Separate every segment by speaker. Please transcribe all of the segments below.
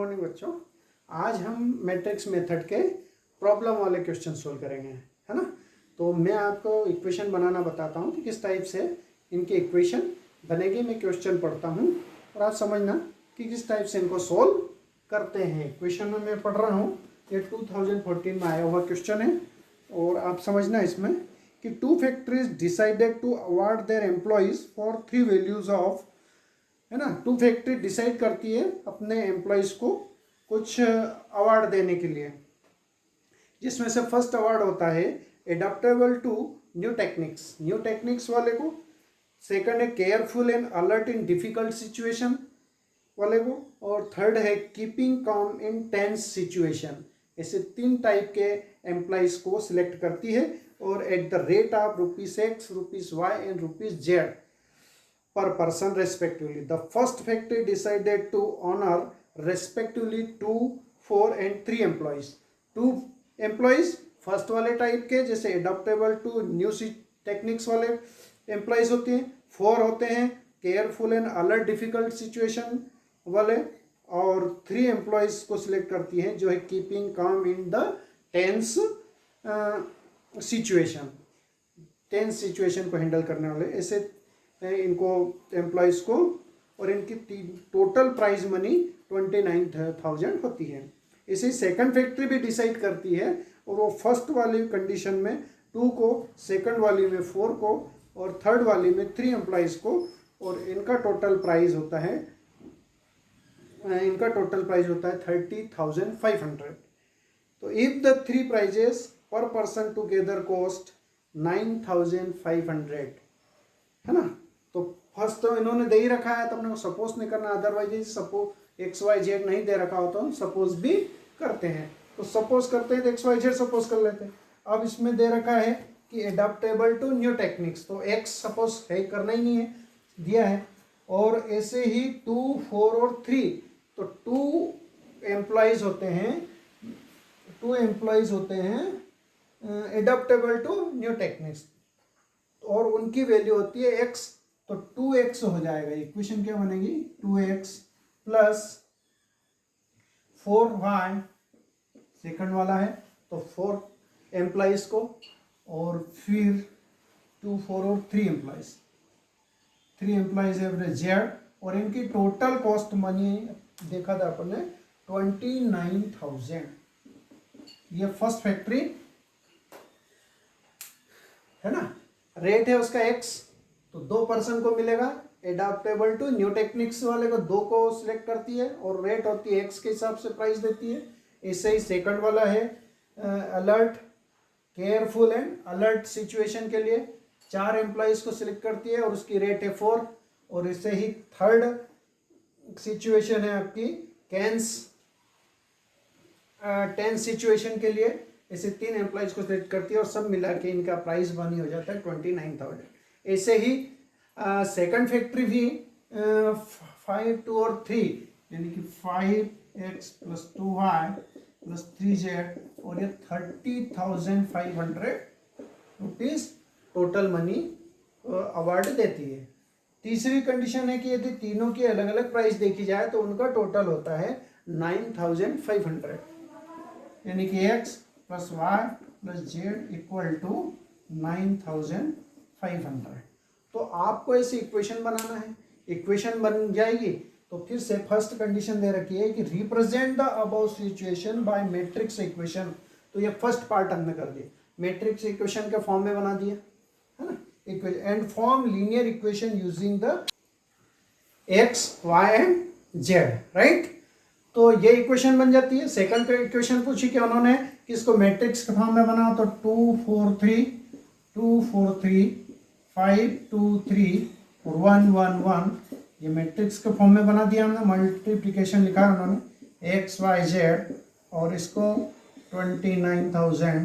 Speaker 1: Morning बच्चों। आज हम मैट्रिक्स मेथड के प्रॉब्लम वाले क्वेश्चन सोल्व करेंगे, है ना। तो मैं आपको इक्वेशन बनाना बताता हूँ कि किस टाइप से इनकी इक्वेशन बनेगी। मैं क्वेश्चन पढ़ता हूँ और आप समझना कि किस टाइप से इनको सोल्व करते हैं। इक्वेशन में मैं पढ़ रहा हूँ, ये 2014 में आया हुआ क्वेश्चन है और आप समझना इसमें कि two factories decided to award their employees for 3 values of, है ना। टू फैक्ट्री डिसाइड करती है अपने एम्प्लॉयज़ को कुछ अवार्ड देने के लिए, जिसमें से फर्स्ट अवार्ड होता है adaptable to new techniques, new techniques वाले को। सेकंड है careful and alert in difficult situation वाले को, और थर्ड है कीपिंग काम इन टेंस सिचुएशन। ऐसे 3 टाइप के एम्प्लॉयज़ को सिलेक्ट करती है और at the rate of ₹X, ₹Y and ₹Z per person respectively. The first factory decided to honor respectively 2, 4 and 3 employees. 2 employees first वाले टाइप के, जैसे एडॉप्टेबल टू न्यू टेक्निक्स वाले एम्प्लॉयज़ होते हैं। 4 होते हैं careful and alert difficult situation वाले, और 3 एम्प्लॉयज़ को सिलेक्ट करती हैं जो है keeping calm in the tense situation, tense situation को हैंडल करने वाले ऐसे इनको एम्प्लॉयज़ को। और इनकी टोटल प्राइज मनी 29,000 होती है। इसे सेकंड फैक्ट्री भी डिसाइड करती है और वो फर्स्ट वाली कंडीशन में 2 को, सेकंड वाली में 4 को और थर्ड वाली में 3 एम्प्लॉयज़ को, और इनका टोटल प्राइस होता है 30,500। तो इफ द 3 प्राइजेस पर पर्सन टुगेदर कॉस्ट 9,500, है ना। तो फर्स्ट तो इन्होंने दे ही रखा है तो अपने को सपोज नहीं करना, अदरवाइज सपोज XYZ नहीं दे रखा हो तो हम सपोज भी करते हैं। तो सपोज करते हैं तो XYZ सपोज कर लेते हैं। अब इसमें दे रखा है कि एडाप्टेबल टू न्यू टेक्निक्स, तो X सपोज है करना ही नहीं है, दिया है। और ऐसे ही 2, 4 और 3, तो 2 एम्प्लॉयज़ होते हैं एडाप्टेबल टू न्यू टेक्निक्स, और उनकी वैल्यू होती है X। तो 2X हो जाएगा। इक्वेशन क्या बनेगी? 2X प्लस 4Y, सेकंड वाला है तो 4 एम्प्लॉयज़ को, और फिर 2, 4 और 3 एम्प्लॉयज़ है Z, और इनकी टोटल कॉस्ट मनी देखा था अपन ने 29,000। ये फर्स्ट फैक्ट्री है ना। रेट है उसका X, तो 2 पर्सन को मिलेगा। एडाप्टेबल टू न्यू टेक्निक्स वाले को 2 को सिलेक्ट करती है और रेट होती है X के हिसाब से प्राइस देती है। ऐसे ही सेकंड वाला है alert, careful and alert situation के लिए 4 एम्प्लॉयज़ को सिलेक्ट करती है और उसकी रेट है 4। और ऐसे ही थर्ड सिचुएशन है आपकी टेंस सिचुएशन के लिए, ऐसे 3 एम्प्लॉयज़ को सिलेक्ट करती है और सब मिला के इनका प्राइस बनी हो जाता है 29,000। ऐसे ही सेकंड फैक्ट्री भी 5, 2 और 3, यानी कि 5X plus 2Y plus 3Z, और ये 30,500 रुपीज़ टोटल मनी अवार्ड देती है। तीसरी कंडीशन है कि यदि तीनों की अलग अलग प्राइस देखी जाए तो उनका टोटल होता है 9,500, यानी कि X plus Y plus Z equal to 9,500। तो आपको ऐसी इक्वेशन बनाना है। इक्वेशन बन जाएगी तो फिर से फर्स्ट कंडीशन दे रखी है कि represent the above situation bye matrix equation. तो ये फर्स्ट पार्ट हमने कर दिया, मैट्रिक्स इक्वेशन के फॉर्म में बना दिया, है ना। Equation and form linear equation using the X, Y and Z, right. तो ये इक्वेशन बन जाती है। सेकंड इक्वेशन पूछी कि उन्होंने किसको मैट्रिक्स के फॉर्म में बना, तो 2, 4, 3, 2, 4, 3, 5, 2, 3 और 1, 1, 1, ये मैट्रिक्स के फॉर्म में बना दिया हमने। मल्टीप्लिकेशन लिखा है उन्होंने XYZ, और इसको 29,000,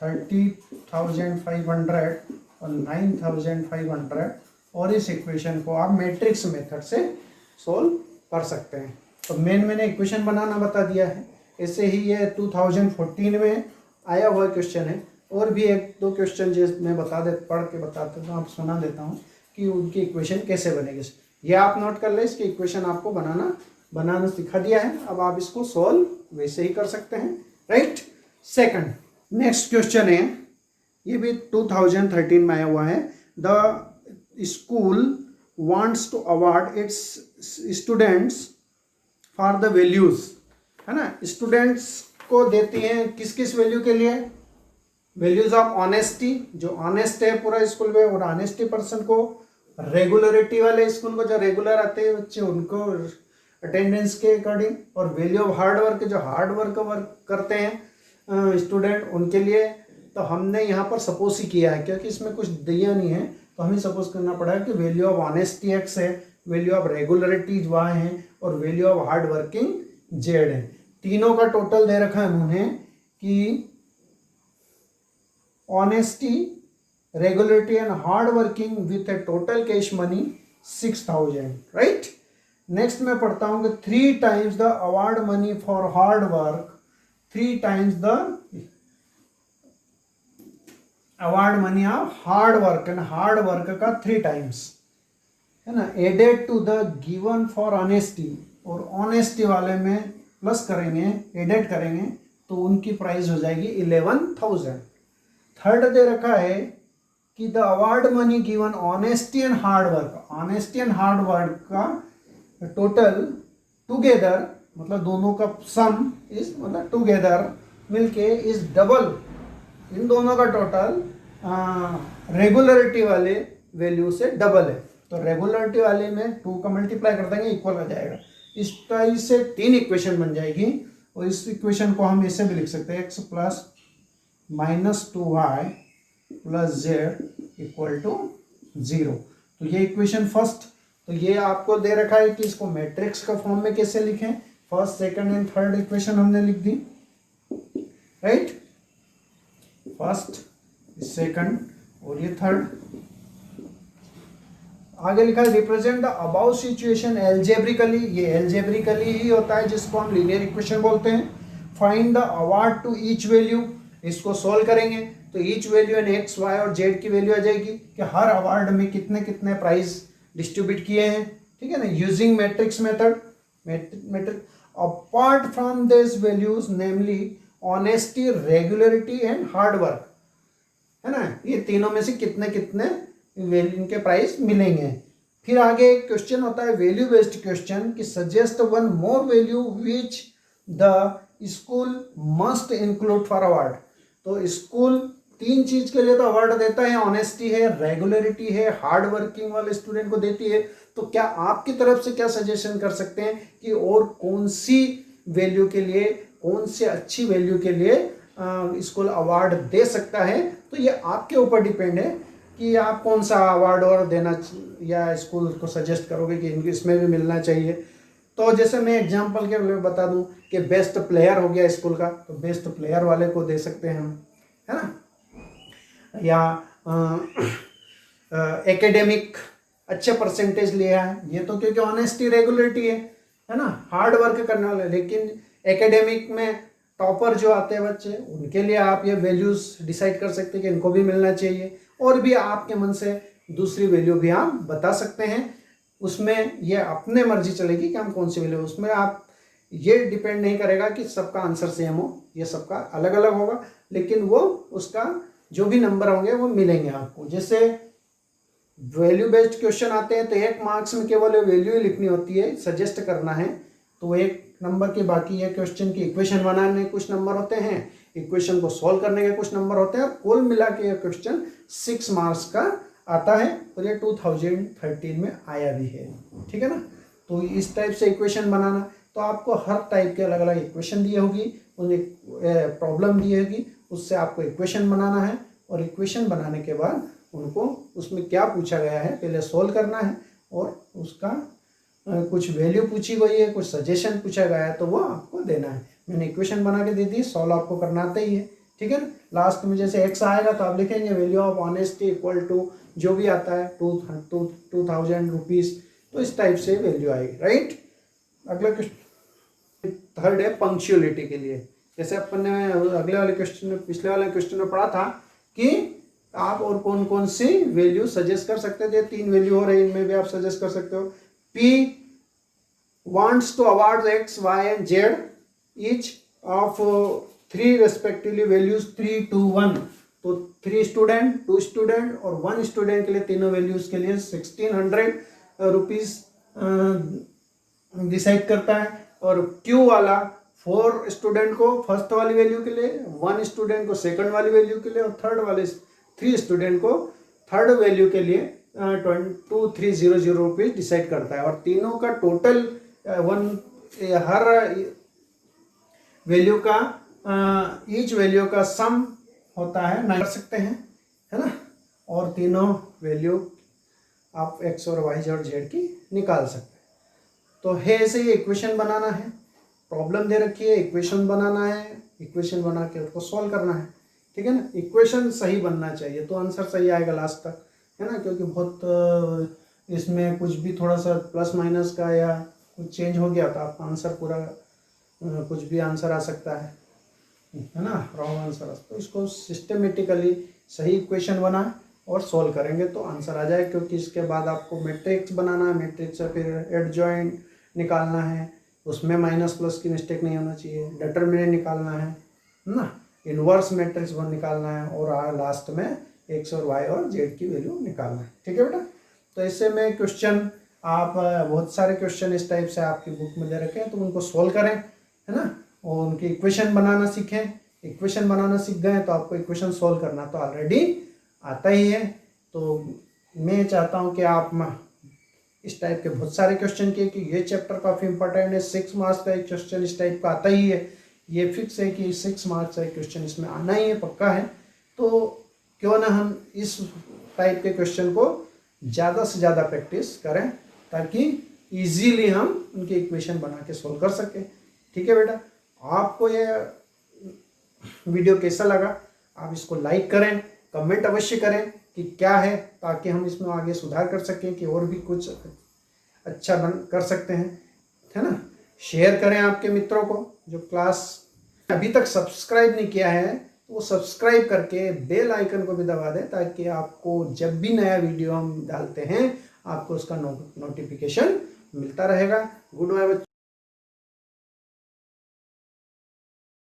Speaker 1: 30,500 और 9,500, और इस इक्वेशन को आप मैट्रिक्स मेथड से सोल्व कर सकते हैं। तो मैंने इक्वेशन बनाना बता दिया है। ऐसे ही ये 2014 में आया हुआ क्वेश्चन है, और भी 1-2 क्वेश्चन जो मैं पढ़ के बताता हूँ, आप सुना देता हूँ कि उनकी इक्वेशन कैसे बनेगी। ये आप नोट कर ले, इसकी इक्वेशन आपको बनाना बनाना सिखा दिया है, अब आप इसको सॉल्व वैसे ही कर सकते हैं, राइट। सेकंड, नेक्स्ट क्वेश्चन है, ये भी 2013 में आया हुआ है। The school wants to award its students for the values, है ना। स्टूडेंट्स को देती हैं किस किस वैल्यू के लिए? वैल्यूज ऑफ ऑनेस्टी, जो ऑनेस्ट है पूरा स्कूल में, और ऑनेस्टी पर्सन को, रेगुलरिटी वाले स्कूल को जो रेगुलर आते हैं बच्चे उनको अटेंडेंस के अकॉर्डिंग, और वैल्यू ऑफ हार्ड वर्क जो हार्ड वर्क करते हैं स्टूडेंट उनके लिए। तो हमने यहाँ पर सपोज ही किया है, क्योंकि इसमें कुछ दिया नहीं है तो हमें सपोज करना पड़ा है कि वैल्यू ऑफ ऑनेस्टी एक्स है, वैल्यू ऑफ रेगुलरिटी वाई है, और value of hard working Z है। तीनों का टोटल दे रखा है उन्होंने कि honesty, regularity and hard working with A total cash money 6000, right. Next मैं पढ़ता हूं कि 3 times the award money for hard work, 3 times the award money of hard work, and hard work का 3 times, है ना, added to the given for honesty, और honesty वाले में प्लस करेंगे, एडेड करेंगे तो उनकी प्राइस हो जाएगी 11,000। थर्ड दे रखा है कि the award money given honesty and hard work, honesty and hard work का टोटल टुगेदर, मतलब दोनों का सम इज, मतलब टुगेदर मिलके इज डबल, इन दोनों का टोटल रेगुलरिटी वाले वैल्यू से डबल है। तो रेगुलरिटी वाले में 2 का मल्टीप्लाई कर देंगे, इक्वल आ जाएगा। इस टाइप से 3 इक्वेशन बन जाएगी, और इस इक्वेशन को हम ऐसे भी लिख सकते हैं, x plus -2y plus z equal to 0। तो ये इक्वेशन फर्स्ट, तो ये आपको दे रखा है कि इसको मैट्रिक्स का फॉर्म में कैसे लिखें। First, second and third equation हमने लिख दी, राइट। फर्स्ट, सेकंड और ये थर्ड। आगे लिखा है represent the above situation algebraically, ये एल्जेब्रिकली ही होता है जिसको हम लीनियर इक्वेशन बोलते हैं। Find the award to each value, इसको सोल्व करेंगे तो each value and X Y और जेड की वैल्यू आ जाएगी कि हर अवार्ड में कितने कितने प्राइज डिस्ट्रीब्यूट किए हैं, ठीक है ना, using matrix method. Matrix apart from this values namely honesty, regularity and hard work, है ना, ये तीनों में से कितने कितने इनके प्राइस मिलेंगे। फिर आगे एक क्वेश्चन होता है वैल्यू बेस्ड क्वेश्चन कि suggest one more value which the school must include for award. तो स्कूल 3 चीज के लिए तो अवार्ड देता है, ऑनेस्टी है, रेगुलरिटी है, हार्ड वर्किंग वाले स्टूडेंट को देती है। तो क्या आपकी तरफ से क्या सजेशन कर सकते हैं कि और कौन सी वैल्यू के लिए, कौन सी अच्छी वैल्यू के लिए स्कूल अवार्ड दे सकता है? तो ये आपके ऊपर डिपेंड है कि आप कौन सा अवार्ड और देना या स्कूल को सजेस्ट करोगे कि इनको इसमें भी मिलना चाहिए। तो जैसे मैं एग्जांपल के लिए बता दूं कि बेस्ट प्लेयर हो गया स्कूल का, तो बेस्ट प्लेयर वाले को दे सकते हैं हम, है ना, या एकेडमिक अच्छे परसेंटेज लिया है, ये तो क्योंकि ऑनेस्टी रेगुलरिटी है ना, हार्ड वर्क करने वाले। लेकिन एकेडमिक में टॉपर जो आते हैं बच्चे, उनके लिए आप ये वैल्यूज डिसाइड कर सकते हैं कि इनको भी मिलना चाहिए। और भी आपके मन से दूसरी वैल्यू भी आप बता सकते हैं, उसमें ये अपने मर्जी चलेगी कि हम कौन सी वैल्यू, उसमें आप ये डिपेंड नहीं करेगा कि सबका आंसर सेम हो, ये सबका अलग अलग होगा, लेकिन वो उसका जो भी नंबर होंगे वो मिलेंगे आपको। जैसे वैल्यू बेस्ड क्वेश्चन आते हैं तो 1 मार्क्स में केवल वैल्यू ही लिखनी होती है, सजेस्ट करना है, तो 1 नंबर के बाकी ये क्वेश्चन की इक्वेशन बनाने कुछ नंबर होते हैं, इक्वेशन को सॉल्व करने के कुछ नंबर होते हैं, और कुल मिला के ये क्वेश्चन 6 मार्क्स का आता है, और ये 2013 में आया भी है, ठीक है ना। तो इस टाइप से इक्वेशन बनाना, तो आपको हर टाइप के अलग अलग इक्वेशन दी होगी, उन्हें प्रॉब्लम दी होगी, उससे आपको इक्वेशन बनाना है, और इक्वेशन बनाने के बाद उनको उसमें क्या पूछा गया है पहले सोल्व करना है, और उसका कुछ वैल्यू पूछी गई है, कुछ सजेशन पूछा गया है, तो वो आपको देना है। मैंने इक्वेशन बना के दे दी, सॉल्व आपको करना आता ही है, ठीक है ना। लास्ट में जैसे एक्स आएगा तो आप लिखेंगे value of honesty equal to जो भी आता है 2000 रुपीज़, तो इस टाइप से वैल्यू आएगी, राइट। अगला क्वेश्चन थर्ड है पंक्चुअलिटी के लिए। जैसे अपन ने अगले वाले क्वेश्चन में, पिछले वाले क्वेश्चन में पढ़ा था कि आप और कौन कौन सी वैल्यू सजेस्ट कर सकते थे, 3 वैल्यू हो रही, इनमें भी आप सजेस्ट कर सकते हो। P wants to award x, y and z each of 3 respectively values 3, 2, 1. तो 3 स्टूडेंट, 2 स्टूडेंट और 1 स्टूडेंट के लिए तीनों वैल्यूज के लिए 1600 रुपीज डिसाइड करता है। और क्यू वाला 4 स्टूडेंट को फर्स्ट वाली वैल्यू के लिए, 1 स्टूडेंट को सेकंड वाली वैल्यू के लिए और 3 स्टूडेंट को थर्ड वैल्यू के लिए 2300 रुपीज डिसाइड करता है। और तीनों का टोटल हर वैल्यू का ईच वैल्यू का सम होता है 9 कर सकते हैं, है ना। और तीनों वैल्यू आप x और y और z की निकाल सकते हैं। तो है ऐसे ही इक्वेशन बनाना है, प्रॉब्लम दे रखी है, इक्वेशन बनाना है, इक्वेशन बना के उसको सॉल्व करना है, ठीक है ना। इक्वेशन सही बनना चाहिए तो आंसर सही आएगा लास्ट तक, है ना। क्योंकि बहुत इसमें कुछ भी थोड़ा सा प्लस माइनस का या कुछ चेंज हो गया तो आपका आंसर पूरा कुछ भी आंसर आ सकता है ना, रॉन्ग आंसर। तो इसको सिस्टमेटिकली सही इक्वेशन बना और सॉल्व करेंगे तो आंसर आ जाए। क्योंकि इसके बाद आपको मैट्रिक्स बनाना है, मैट्रिक्स से फिर एडजॉइंट निकालना है, उसमें माइनस प्लस की मिस्टेक नहीं होना चाहिए, डिटरमिनेंट निकालना है ना, इन्वर्स मैट्रिक्स वन निकालना है और लास्ट में एक्स और वाई और जेड की वैल्यू निकालना है, ठीक है बेटा। तो इससे में क्वेश्चन आप बहुत सारे क्वेश्चन इस टाइप से आपकी बुक में दे रखे हैं तो उनको सोल्व करें, है ना। और उनकी इक्वेशन बनाना सीखें। इक्वेशन बनाना सीख गए तो आपको इक्वेशन सोल्व करना तो ऑलरेडी आता ही है। तो मैं चाहता हूं कि आप इस टाइप के बहुत सारे क्वेश्चन किए कि ये चैप्टर काफ़ी इंपॉर्टेंट है, 6 मार्क्स का एक क्वेश्चन इस टाइप का आता ही है, ये फिक्स है कि 6 मार्क्स का एक क्वेश्चन इसमें आना ही है, पक्का है। तो क्यों ना हम इस टाइप के क्वेश्चन को ज़्यादा से ज़्यादा प्रैक्टिस करें ताकि इजीली हम उनकी इक्वेशन बना के सोल्व कर सकें, ठीक है बेटा। आपको ये वीडियो कैसा लगा, आप इसको लाइक करें, कमेंट अवश्य करें कि क्या है, ताकि हम इसमें आगे सुधार कर सकें कि और भी कुछ अच्छा कर सकते हैं, है ना। शेयर करें आपके मित्रों को। जो क्लास अभी तक सब्सक्राइब नहीं किया है तो वो सब्सक्राइब करके बेल आइकन को भी दबा दें ताकि आपको जब भी नया वीडियो हम डालते हैं आपको उसका नोटिफिकेशन मिलता रहेगा। गुड बाय बच्चों।